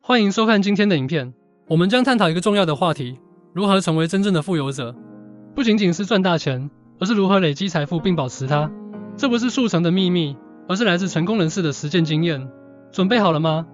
欢迎收看今天的影片，我们将探讨一个重要的话题：如何成为真正的富有者。不仅仅是赚大钱，而是如何累积财富并保持它。这不是速成的秘密，而是来自成功人士的实践经验。准备好了吗？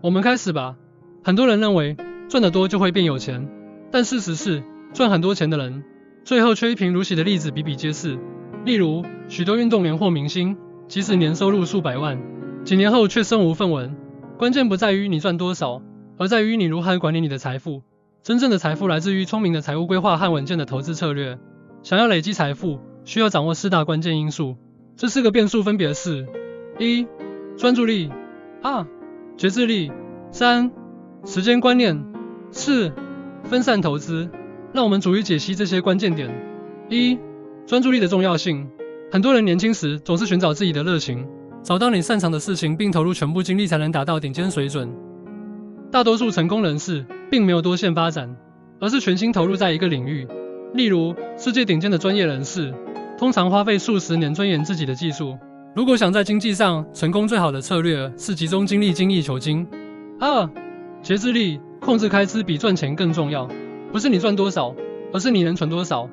我们开始吧。很多人认为赚得多就会变有钱，但事实是，赚很多钱的人，最后却一贫如洗的例子比比皆是。例如，许多运动员或明星，即使年收入数百万，几年后却身无分文。关键不在于你赚多少，而在于你如何管理你的财富。真正的财富来自于聪明的财务规划和稳健的投资策略。想要累积财富，需要掌握4大关键因素。这4个变数分别是：1. 专注力， 2. 觉知力， 3. 时间观念， 4. 分散投资。让我们逐一解析这些关键点。1. 专注力的重要性。很多人年轻时总是寻找自己的热情，找到你擅长的事情并投入全部精力才能达到顶尖水准。大多数成功人士并没有多线发展，而是全心投入在一个领域。例如，世界顶尖的专业人士通常花费数十年钻研自己的技术。如果想在经济上成功，最好的策略是集中精力精益求精。2. 节制力，控制开支比赚钱更重要。不是你赚多少，而是你能存多少。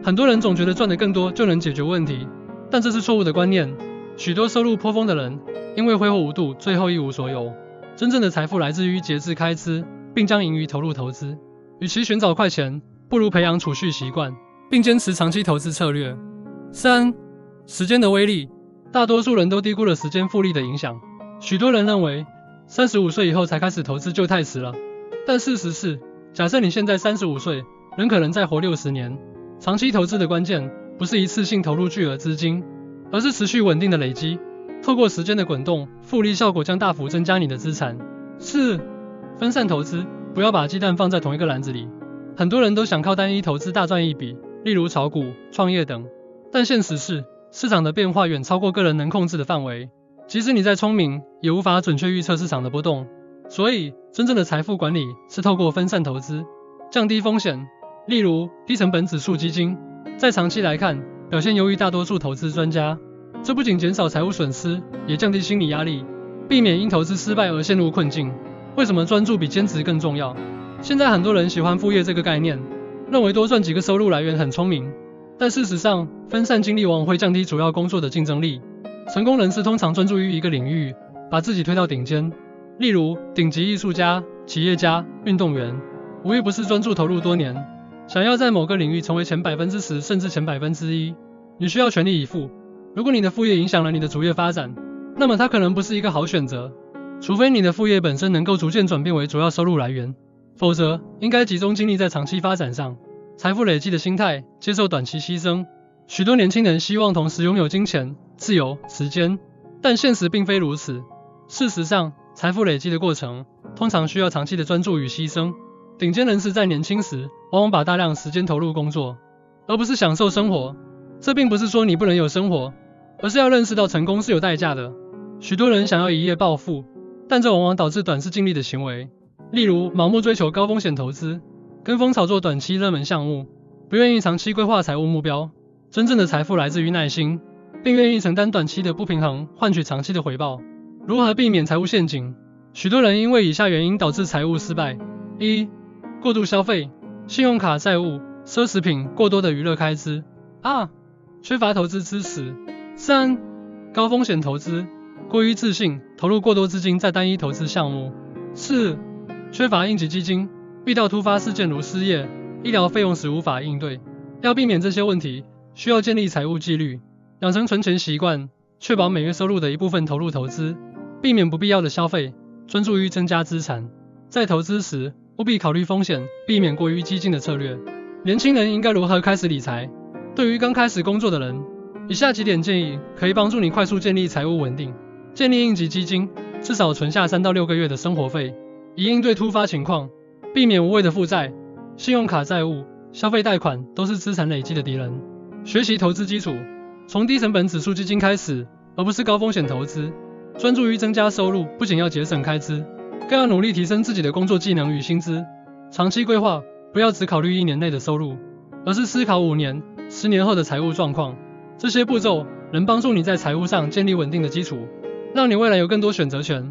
很多人总觉得赚得更多就能解决问题，但这是错误的观念。许多收入颇丰的人，因为挥霍无度，最后一无所有。真正的财富来自于节制开支，并将盈余投入投资。与其寻找快钱，不如培养储蓄习惯，并坚持长期投资策略。3. 时间的威力。大多数人都低估了时间复利的影响。许多人认为35岁以后才开始投资就太迟了，但事实是，假设你现在35岁，仍可能再活60年。长期投资的关键不是一次性投入巨额资金，而是持续稳定的累积。透过时间的滚动，复利效果将大幅增加你的资产。4. 分散投资，不要把鸡蛋放在同一个篮子里。很多人都想靠单一投资大赚一笔，例如炒股、创业等，但现实是，市场的变化远超过个人能控制的范围。即使你再聪明，也无法准确预测市场的波动。所以，真正的财富管理是透过分散投资，降低风险。例如，低成本指数基金，在长期来看，表现优于大多数投资专家。这不仅减少财务损失，也降低心理压力，避免因投资失败而陷入困境。为什么专注比兼职更重要？现在很多人喜欢副业这个概念，认为多赚几个收入来源很聪明，但事实上，分散精力往往会降低主要工作的竞争力。成功人士通常专注于一个领域，把自己推到顶尖。例如，顶级艺术家、企业家、运动员，无一不是专注投入多年。想要在某个领域成为前10%甚至前1%，你需要全力以赴。如果你的副业影响了你的主业发展，那么它可能不是一个好选择。除非你的副业本身能够逐渐转变为主要收入来源，否则应该集中精力在长期发展上。财富累积的心态，接受短期牺牲。许多年轻人希望同时拥有金钱、自由、时间，但现实并非如此。事实上，财富累积的过程通常需要长期的专注与牺牲。顶尖人士在年轻时往往把大量时间投入工作，而不是享受生活。这并不是说你不能有生活，而是要认识到成功是有代价的。许多人想要一夜暴富，但这往往导致短视近利的行为，例如盲目追求高风险投资，跟风炒作短期热门项目，不愿意长期规划财务目标。真正的财富来自于耐心，并愿意承担短期的不平衡，换取长期的回报。如何避免财务陷阱？许多人因为以下原因导致财务失败： 1. 过度消费，信用卡债务、奢侈品、过多的娱乐开支。 2. 缺乏投资知识。 3. 高风险投资，过于自信，投入过多资金在单一投资项目。 4. 缺乏应急基金，遇到突发事件如失业、医疗费用时无法应对。要避免这些问题，需要建立财务纪律，养成存钱习惯，确保每月收入的一部分投入投资，避免不必要的消费，专注于增加资产。在投资时，务必考虑风险，避免过于激进的策略。年轻人应该如何开始理财？对于刚开始工作的人，以下几点建议可以帮助你快速建立财务稳定。建立应急基金，至少存下3到6个月的生活费，以应对突发情况，避免无谓的负债。信用卡债务、消费贷款都是资产累积的敌人。学习投资基础，从低成本指数基金开始，而不是高风险投资。专注于增加收入，不仅要节省开支，更要努力提升自己的工作技能与薪资。长期规划，不要只考虑1年内的收入，而是思考5年、10年后的财务状况。这些步骤能帮助你在财务上建立稳定的基础，让你未来有更多选择权。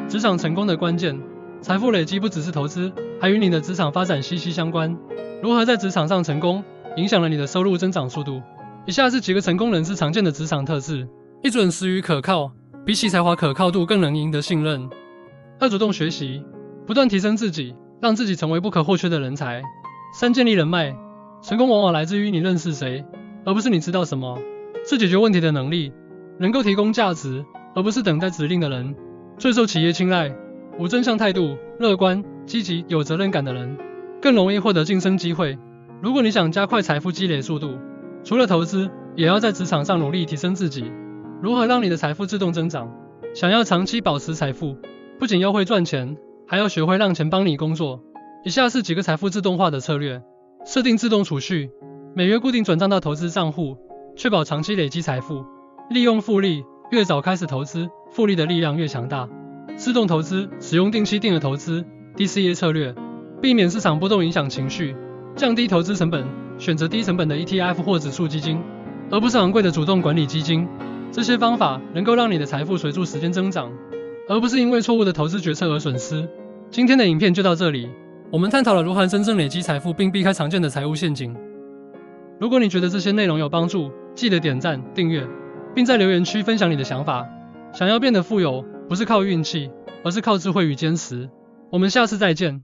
职场成功的关键财富累积不只是投资，还与你的职场发展息息相关。如何在职场上成功，影响了你的收入增长速度。以下是几个成功人士常见的职场特质：一、准时与可靠，比起才华可靠度更能赢得信任。二、主动学习，不断提升自己，让自己成为不可或缺的人才。三、建立人脉，成功往往来自于你认识谁，而不是你知道什么。是解决问题的能力，能够提供价值，而不是等待指令的人。最受企业青睐。五、正向态度，乐观、积极、有责任感的人，更容易获得晋升机会。如果你想加快财富积累速度，除了投资，也要在职场上努力提升自己。如何让你的财富自动增长？想要长期保持财富，不仅要会赚钱，还要学会让钱帮你工作。以下是几个财富自动化的策略：设定自动储蓄，每月固定转账到投资账户，确保长期累积财富。利用复利，越早开始投资，复利的力量越强大。自动投资，使用定期定额投资 DCA 策略，避免市场波动影响情绪，降低投资成本，选择低成本的 ETF 或指数基金，而不是昂贵的主动管理基金。这些方法能够让你的财富随着时间增长，而不是因为错误的投资决策而损失。今天的影片就到这里，我们探讨了如何真正累积财富并避开常见的财务陷阱。如果你觉得这些内容有帮助，记得点赞、订阅，并在留言区分享你的想法。想要变得富有，不是靠运气，而是靠智慧与坚持。我们下次再见。